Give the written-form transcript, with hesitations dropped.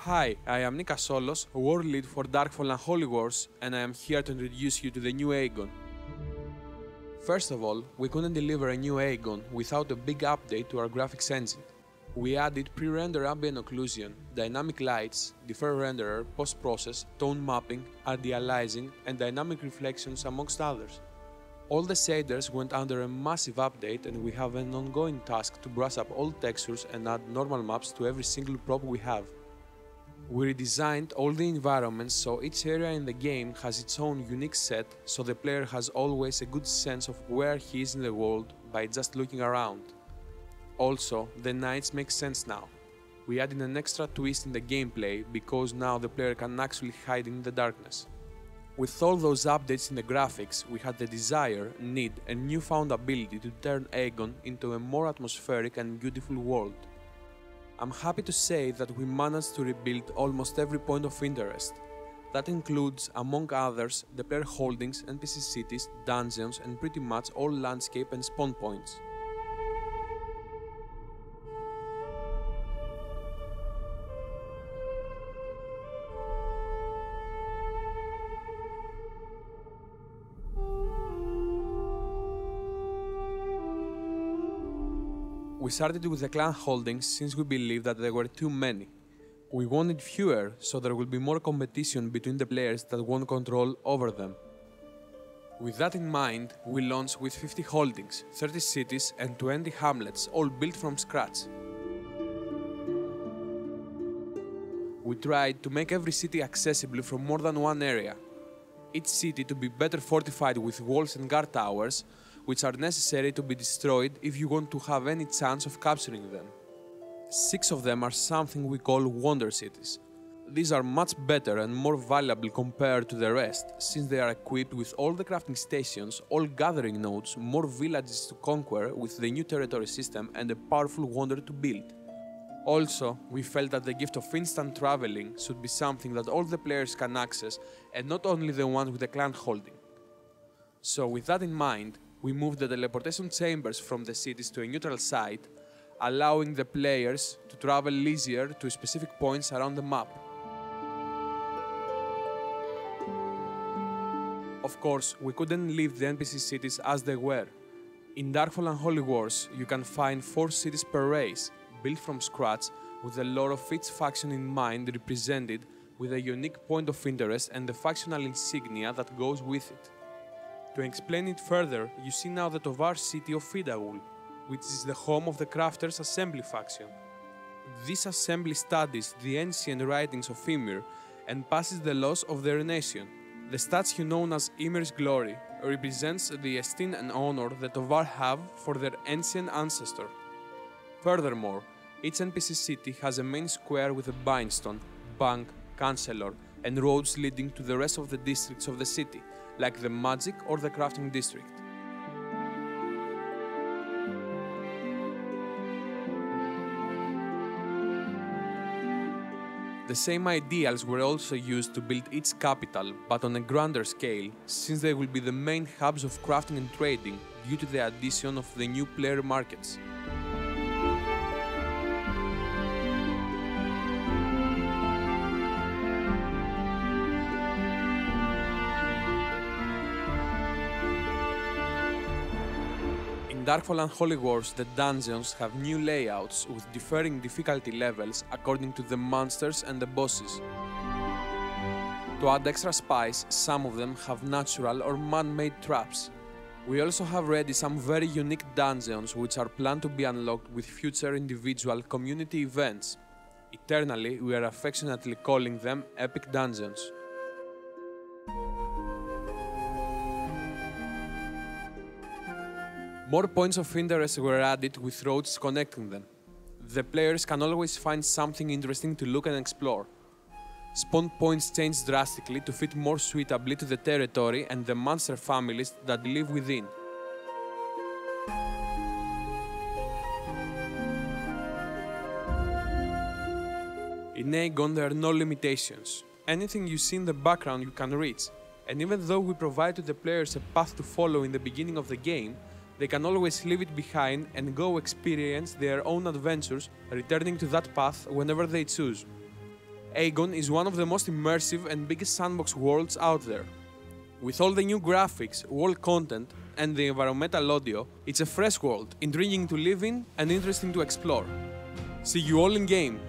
Hi, I am Nika Solos, World Lead for Darkfall and Unholy Wars, and I am here to introduce you to the new Agon. First of all, we couldn't deliver a new Agon without a big update to our graphics engine. We added pre-render ambient occlusion, dynamic lights, defer renderer, post-process, tone mapping, anti-aliasing, and dynamic reflections amongst others. All the shaders went under a massive update, and we have an ongoing task to brush up all textures and add normal maps to every single prop we have. We redesigned all the environments so each area in the game has its own unique set, so the player has always a good sense of where he is in the world by just looking around. Also, the nights make sense now. We added an extra twist in the gameplay because now the player can actually hide in the darkness. With all those updates in the graphics, we had the desire, need and newfound ability to turn Agon into a more atmospheric and beautiful world. I'm happy to say that we managed to rebuild almost every point of interest. That includes, among others, the player holdings, NPC cities, dungeons and pretty much all landscape and spawn points. We started with the clan holdings since we believed that there were too many. We wanted fewer, so there will be more competition between the players that want control over them. With that in mind, we launched with 50 holdings, 30 cities and 20 hamlets, all built from scratch. We tried to make every city accessible from more than one area. Each city to be better fortified with walls and guard towers, which are necessary to be destroyed if you want to have any chance of capturing them. 6 of them are something we call Wonder Cities. These are much better and more valuable compared to the rest, since they are equipped with all the crafting stations, all gathering nodes, more villages to conquer with the new territory system and a powerful wonder to build. Also, we felt that the gift of instant traveling should be something that all the players can access and not only the ones with the clan holding. So with that in mind, we moved the teleportation chambers from the cities to a neutral site, allowing the players to travel easier to specific points around the map. Of course, we couldn't leave the NPC cities as they were. In Darkfall and Unholy Wars, you can find 4 cities per race, built from scratch, with the lore of each faction in mind represented with a unique point of interest and the factional insignia that goes with it. To explain it further, you see now the Tovar city of DFUW, which is the home of the Crafters Assembly faction. This assembly studies the ancient writings of Ymir and passes the laws of their nation. The statue known as Ymir's Glory represents the esteem and honor the Tovar have for their ancient ancestor. Furthermore, each NPC city has a main square with a bindstone, bank, chancellor, and roads leading to the rest of the districts of the city, like the Magic or the Crafting District. The same ideals were also used to build each capital, but on a grander scale, since they will be the main hubs of crafting and trading due to the addition of the new player markets. In Darkfall and Unholy Wars, the dungeons have new layouts with differing difficulty levels according to the monsters and the bosses. To add extra spice, some of them have natural or man-made traps. We also have ready some very unique dungeons which are planned to be unlocked with future individual community events. Eternally, we are affectionately calling them Epic Dungeons. More points of interest were added with roads connecting them. The players can always find something interesting to look and explore. Spawn points changed drastically to fit more suitably to the territory and the monster families that live within. In Agon there are no limitations. Anything you see in the background you can reach, and even though we provide to the players a path to follow in the beginning of the game, they can always leave it behind and go experience their own adventures, returning to that path whenever they choose. Agon is one of the most immersive and biggest sandbox worlds out there. With all the new graphics, world content, and the environmental audio, it's a fresh world, intriguing to live in and interesting to explore. See you all in game!